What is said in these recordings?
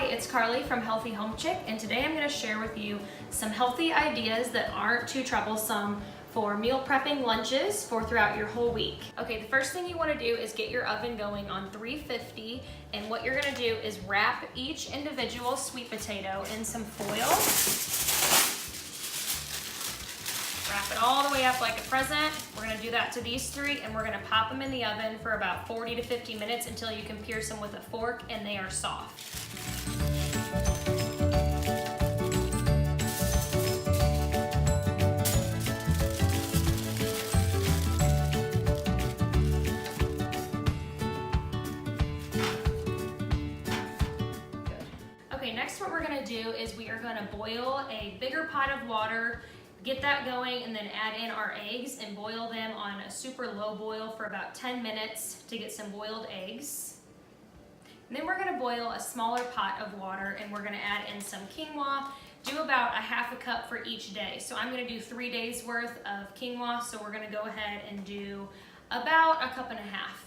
it's Carly from Healthy Home Chick, and today I'm going to share with you some healthy ideas that aren't too troublesome for meal prepping lunches for throughout your whole week. Okay, the first thing you want to do is get your oven going on 350, and what you're going to do is wrap each individual sweet potato in some foil. Wrap it all the way up like a present. We're going to do that to these three, and we're going to pop them in the oven for about 40 to 50 minutes until you can pierce them with a fork and they are soft. Okay, next what we're going to do is we are going to boil a bigger pot of water, get that going, and then add in our eggs and boil them on a super low boil for about 10 minutes to get some boiled eggs. And then we're going to boil a smaller pot of water, and we're going to add in some quinoa. Do about a half a cup for each day. So I'm going to do 3 days worth of quinoa, so we're going to go ahead and do about a cup and a half.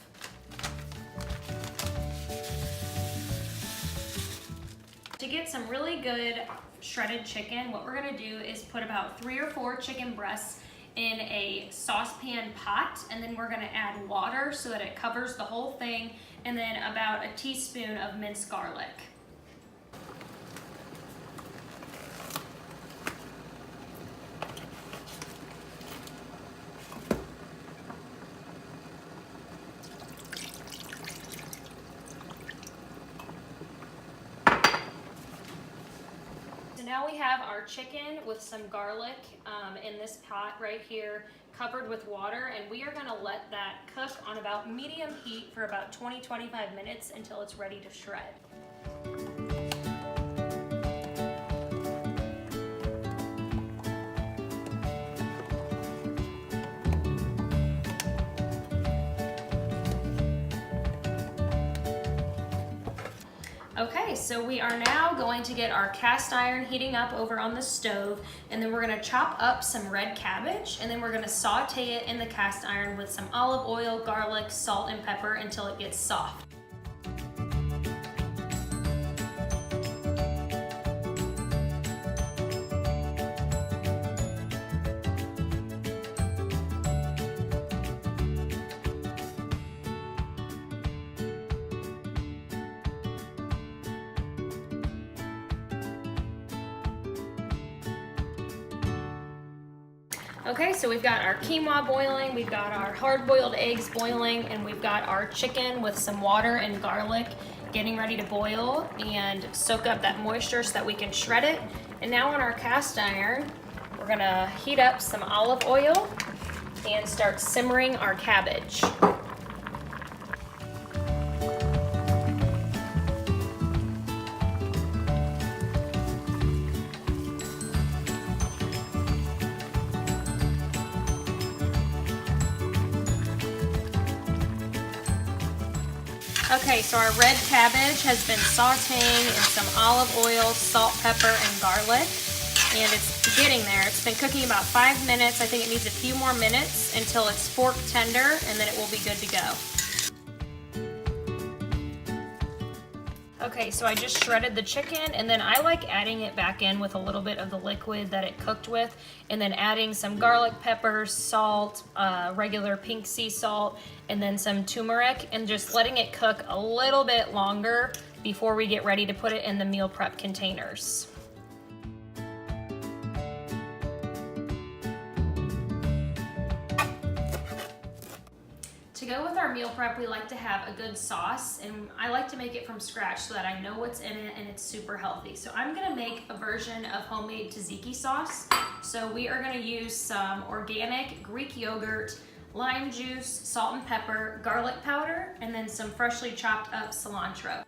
To get some really good shredded chicken, what we're gonna do is put about 3 or 4 chicken breasts in a saucepan pot, and then we're gonna add water so that it covers the whole thing, and then about a teaspoon of minced garlic. Now we have our chicken with some garlic in this pot right here, covered with water, and we are going to let that cook on about medium heat for about 20-25 minutes until it's ready to shred. Okay, so we are now going to get our cast iron heating up over on the stove, and then we're going to chop up some red cabbage, and then we're going to saute it in the cast iron with some olive oil, garlic, salt, and pepper until it gets soft. Okay, so we've got our quinoa boiling, we've got our hard-boiled eggs boiling, and we've got our chicken with some water and garlic getting ready to boil and soak up that moisture so that we can shred it. And now on our cast iron, we're gonna heat up some olive oil and start simmering our cabbage. Okay, so our red cabbage has been sauteing in some olive oil, salt, pepper, and garlic, and it's getting there. It's been cooking about 5 minutes. I think it needs a few more minutes until it's fork tender, and then it will be good to go. Okay, so I just shredded the chicken, and then I like adding it back in with a little bit of the liquid that it cooked with, and then adding some garlic pepper, salt, regular pink sea salt, and then some turmeric, and just letting it cook a little bit longer before we get ready to put it in the meal prep containers. To go with our meal prep, we like to have a good sauce, and I like to make it from scratch so that I know what's in it and it's super healthy. So I'm gonna make a version of homemade tzatziki sauce. So we are gonna use some organic Greek yogurt, lime juice, salt and pepper, garlic powder, and then some freshly chopped up cilantro.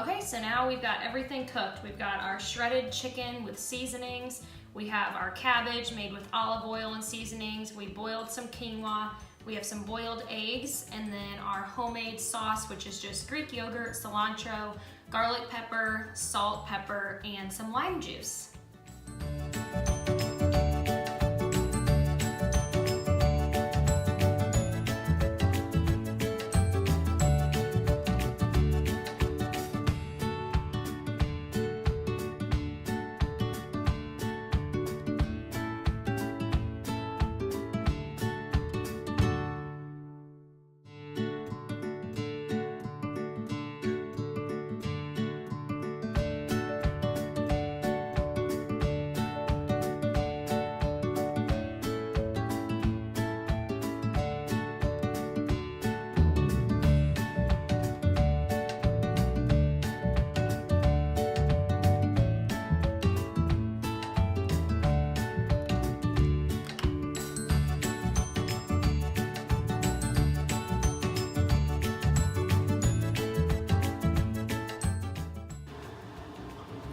Okay, so now we've got everything cooked. We've got our shredded chicken with seasonings. We have our cabbage made with olive oil and seasonings. We boiled some quinoa. We have some boiled eggs, and then our homemade sauce, which is just Greek yogurt, cilantro, garlic pepper, salt, pepper, and some lime juice.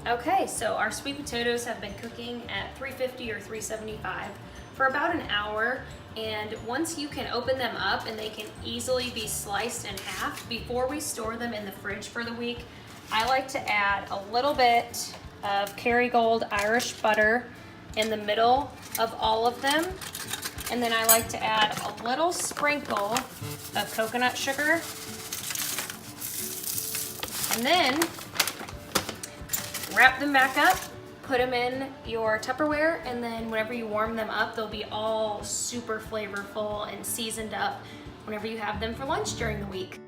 Okay, so our sweet potatoes have been cooking at 350 or 375 for about an hour, and once you can open them up and they can easily be sliced in half, before we store them in the fridge for the week, I like to add a little bit of Kerrygold Irish butter in the middle of all of them, and then I like to add a little sprinkle of coconut sugar, and then wrap them back up, put them in your Tupperware, and then whenever you warm them up, they'll be all super flavorful and seasoned up whenever you have them for lunch during the week.